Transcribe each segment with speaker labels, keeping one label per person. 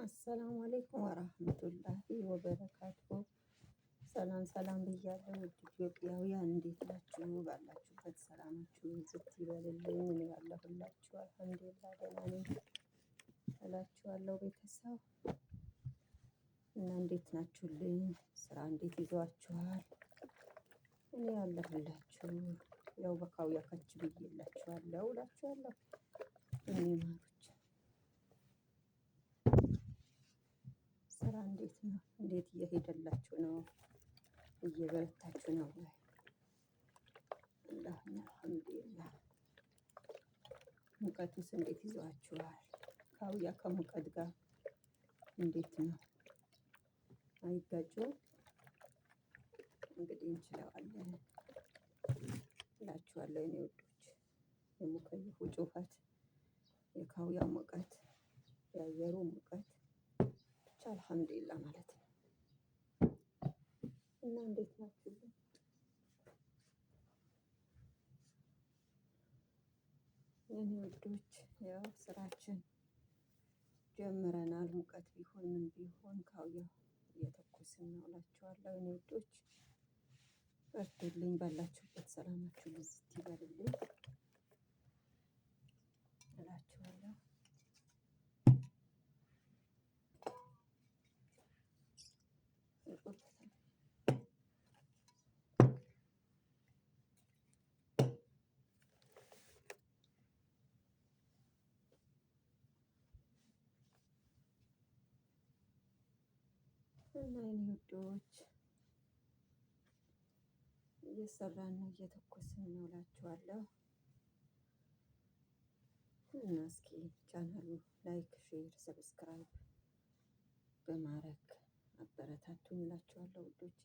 Speaker 1: አሰላሙ አለይኩም ወራህመቱላሂ ወበረካቱ። ሰላም ሰላም ብያለሁ። ውድ ኢትዮጵያውያን እንዴት ናችሁ? ባላችሁበት ሰላማችሁ ዝት ይበልልኝ። እኔ ያለሁላችሁ አልሐምዱሊላህ ደህና ነኝ እላችኋለሁ። ቤተሰብ እና እንዴት ናችሁልኝ? ስራ እንዴት ይዟችኋል? እኔ ያለሁላችሁ ያው በካውያ ከች ብዬላችኋለሁ እላችኋለሁ። እኔ ማሮች ስራ እንዴት ነው? እንዴት እየሄደላችሁ ነው? እየበረታችሁ ነው ወይ? አላህና አልሐምዱሊላህ። ሙቀቱስ እንዴት ይዟችኋል? ካውያ ከሙቀት ጋር እንዴት ነው? አይጋጩም? እንግዲህ እንችለዋለን እላችኋለሁ የኔ ውዶች። የሙከይፉ ጩኸት፣ የካውያው ሙቀት፣ የአየሩ ሙቀት ብቻ አልሐምዱሊላህ ማለት ነው። እና እንዴት ናችሁልኝ? የኔ ውዶች ያው ስራችን ጀምረናል። ሙቀት ቢሆን ምን ቢሆን ካውያው እየተኮስን ነው እላችኋለሁ የኔ ውዶች። በርቱልኝ። ባላችሁበት ሰላማችሁ ብዝት ይበልልኝ እላችኋለሁ። እና የኔ ውዶች እየሰራን ነው፣ እየተኮስን ነው እላችኋለሁ። እና እስኪ ቻናሉ ላይክ፣ ሼር፣ ሰብስክራይብ በማድረግ አበረታቱኝ እላችኋለሁ ውዶቼ።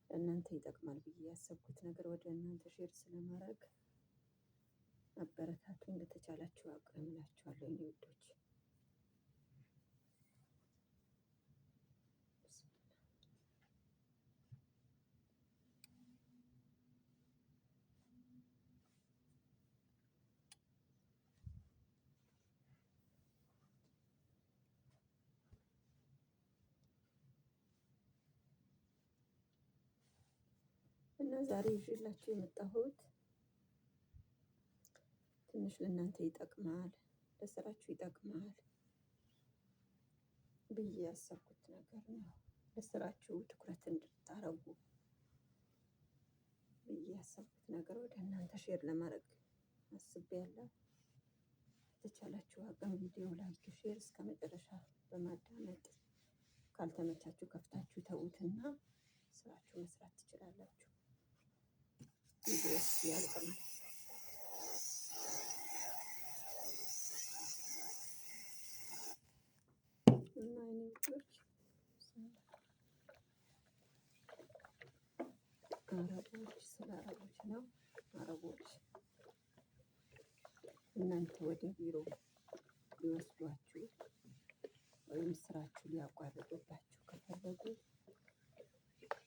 Speaker 1: ለእናንተ ይጠቅማል ብዬ ያሰብኩት ነገር ወደ እናንተ ሼር ስለማድረግ አበረታቱኝ በተቻላችሁ አቅም እላችኋለሁ የኔ ውዶች። እና ዛሬ ይዤላችሁ የመጣሁት ትንሽ ለእናንተ ይጠቅማል፣ ለስራችሁ ይጠቅማል ብዬ ያሰብኩት ነገር ነው። ለስራችሁ ትኩረት እንድታረጉ ብዬ ያሰብኩት ነገር ወደ እናንተ ሼር ለማድረግ አስቤያለሁ። የተቻላችሁ አቅም ቪዲዮ ላይክ፣ ሼር እስከ መጨረሻ በማዳመጥ ካልተመቻችሁ ከፍታችሁ ተዉትና ስራችሁ መስራት ትችላላችሁ። ቪዲዮ ያልቅ ማለት እና የኔ ውዶች አረቦች ስለ አረቦች ነው። አረቦች እናንተ ወደ ቢሮ ሊወስዷችሁ ወይም ስራችሁ ሊያቋርጡባችሁ ከፈለጉ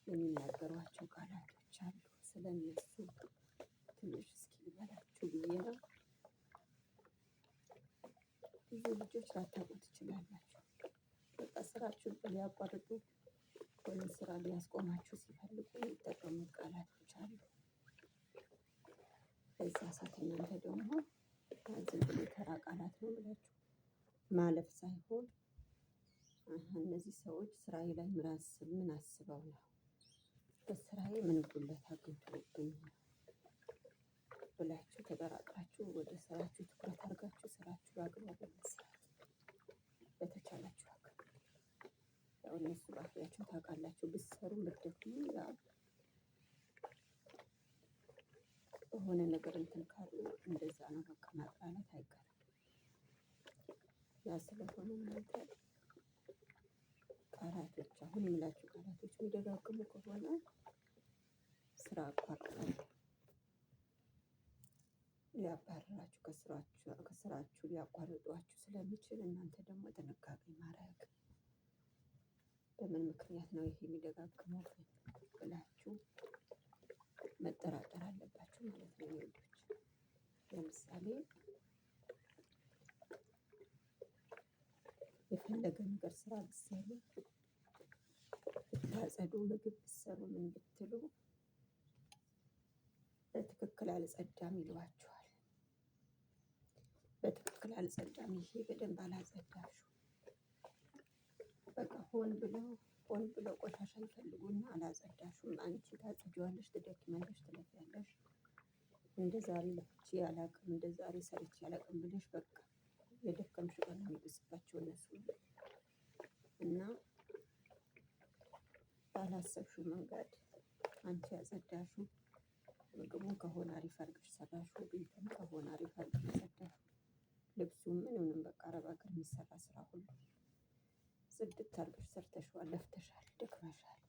Speaker 1: የሚናገሯቸው ቃላቶች አሉ። ስለነሱ ትንሽ እስኪ ልበላችሁ ብዬ ነው። ብዙ ልጆች ላታውቁ ትችላላችሁ። በቃ ስራችሁን ሊያቋርጡ ወይም ስራ ሊያስቆማችሁ ሲፈልጉ የሚጠቀሙት ቃላቶች አሉ። በዛ ሰዓት እናንተ ደግሞ ዝም ብሎ ተራ ቃላት ነው ብላችሁ ማለፍ ሳይሆን እነዚህ ሰዎች ስራዬ ላይ ምን አስበው ነው፣ በስራዬ ምን ጉድለት አግኝተውብኝ ነው ብላችሁ ተጠራጥራችሁ ወደ ስራችሁ ትኩረት አድርጋችሁ ስራችሁ በአግባቡ መስራት በተቻላችሁ አቅም። ያው እነሱ ባህሪያቸው ታውቃላችሁ፣ ብትሰሩም ብትደክሙም ያው በሆነ ነገር እንትን ካሉ እንደዛ ነው በቃ ማጥላላት አይቀርም። ያ ስለሆነ እናንተ ቃላቶች አሁን የምላችሁ ቃላቶች የሚደጋግሙ ከሆነ ስራ አቋርጣለሁ፣ ሊያባርራችሁ ከስራችሁ ሊያቋርጧችሁ ስለሚችል እናንተ ደግሞ ጥንቃቄ ማድረግ፣ በምን ምክንያት ነው ይሄ የሚደጋግመው ብላችሁ መጠራጠር አለባችሁ ማለት ነው ውዶች። ለምሳሌ የፈለገ ነገር ስራ ብትሰሩ ብታጸዱ፣ ምግብ ብትሰሩ፣ ምን ብትሉ በትክክል አልጸዳም ይሏችኋል። በትክክል አልጸዳም፣ ይሄ በደንብ አላጸዳሽው። በቃ ሆን ብለው ቆሻሻ ይፈልጉና አላጸዳሽም፣ አንቺ ታጸጂዋለሽ፣ ትደክሚያለሽ፣ ትለፊያለሽ። እንደ ዛሬ ለፍቼ አላቅም፣ እንደ ዛሬ ሰርቼ አላቅም ብለሽ በቃ የደከምሽ ቀን የሚብስባቸው እነሱ እና ባላሰብሽው መንገድ አንቺ ያጸዳሽው ምግቡን ከሆነ አሪፍ አድርገሽ ሰራሽው፣ ቤቱን ከሆነ አሪፍ አድርገሽ ሰራሽው፣ ልብሱም ምንም በቃ አረብ ሀገር የሚሰራ ስራ ሁሉ ጽድት አድርገሽ ሰርተሽዋል፣ ለፍተሻል፣ ደክመሻል።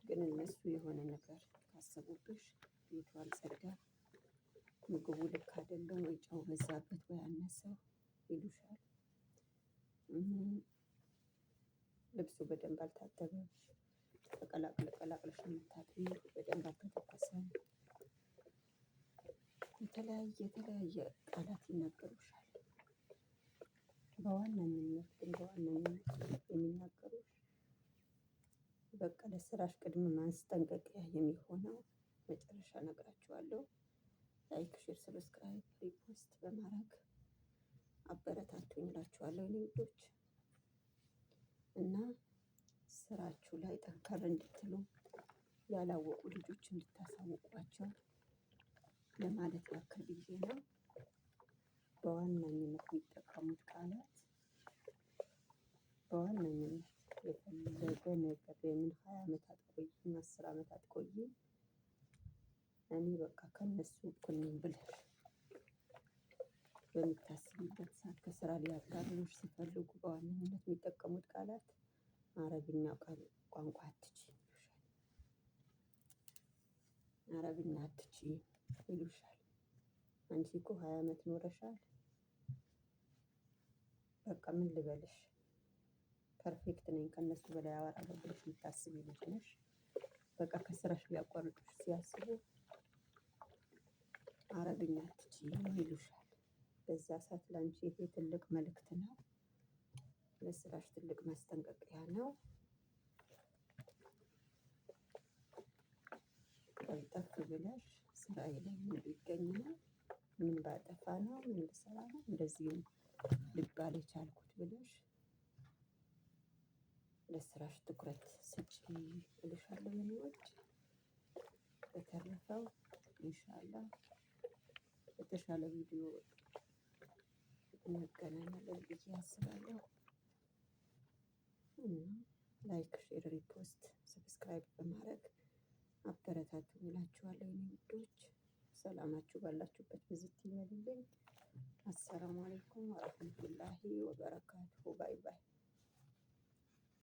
Speaker 1: ግን እነሱ የሆነ ነገር ካሰቡብሽ ቤቱ አልጸዳም፣ ምግቡ ልክ አይደለም፣ ወይ ጨው በዛበት ወይ አነሰው ይሉሻል። ልብሱ በደንብ አልታጠበም፣ ቀላቅለሽ ነው የምታጥቢው፣ በደንብ አልተተኮሰም። የተለያየ ቃላት ይናገሩሻል። በዋነኝነት የሚናገሩሽ በቃ ለስራሽ ቅድመ ማስጠንቀቂያ የሚሆነው መጨረሻ እነግራችኋለሁ። ላይክ፣ ሼር፣ ሰብስክራይብ፣ ሪፖስት በማድረግ አበረታቱኝ እላችኋለሁ እኔ ውዶች። እና ስራችሁ ላይ ጠንከር እንድትሉ ያላወቁ ልጆች እንድታሳውቋቸው ለማለት ያክል ብዬ ነው። በዋናኝነት የሚጠቀሙት ቃላት በዋናኝነት የፈለገ ነገር የምን 20 ዓመት አትቆይም፣ 10 ዓመት አትቆይም፣ እኔ በቃ ከነሱ እኩል ነኝ ብለሽ በምታስቢበት ሰዓት ከስራ ሊያባርሩሽ ሲፈልጉ በዋነኝነት የሚጠቀሙት ቃላት አረብኛ ቋንቋ አትችይም ይሉሻል። አረብኛ አትችይም ይሉሻል። አንቺ እኮ 20 ዓመት ኖረሻል፣ በቃ ምን ልበልሽ፣ ፐርፌክት ነኝ ከነሱ በላይ አወራለሁ ብለሽ የምታስቢ ልጅ ነሽ። በቃ ከስራሽ ሊያቋርጡሽ ሲያስቡ አረብኛ አትችይም ይሉሻል። በዛ ሰዓት ላንቺ ይሄ ትልቅ መልእክት ነው፣ ለስራሽ ትልቅ ማስጠንቀቂያ ነው። ቀልጠፍ ብለሽ ስራዬ ላይ ምን ቢገኝ ነው፣ ምን ባጠፋ ነው፣ ምን ብሰራ ነው እንደዚህ ልባል የቻልኩት ብለሽ ለስራሽ ትኩረት ስጪ እልሻለሁ የኔ ውድ። በተረፈው ኢንሻአላህ በተሻለ ቪዲዮ እንገናኛለን ብዬ አስባለሁ። ላይክ፣ ሼር፣ ሪፖስት፣ ሰብስክራይብ በማድረግ አበረታቱኝ እላችኋለሁ የኔ ውዶች። ሰላማችሁ ባላችሁበት ብዝት ይበልልኝ። አሰላሙ አለይኩም ወራህመቱላሂ ወበረካቱሁ። ባይ ባይ።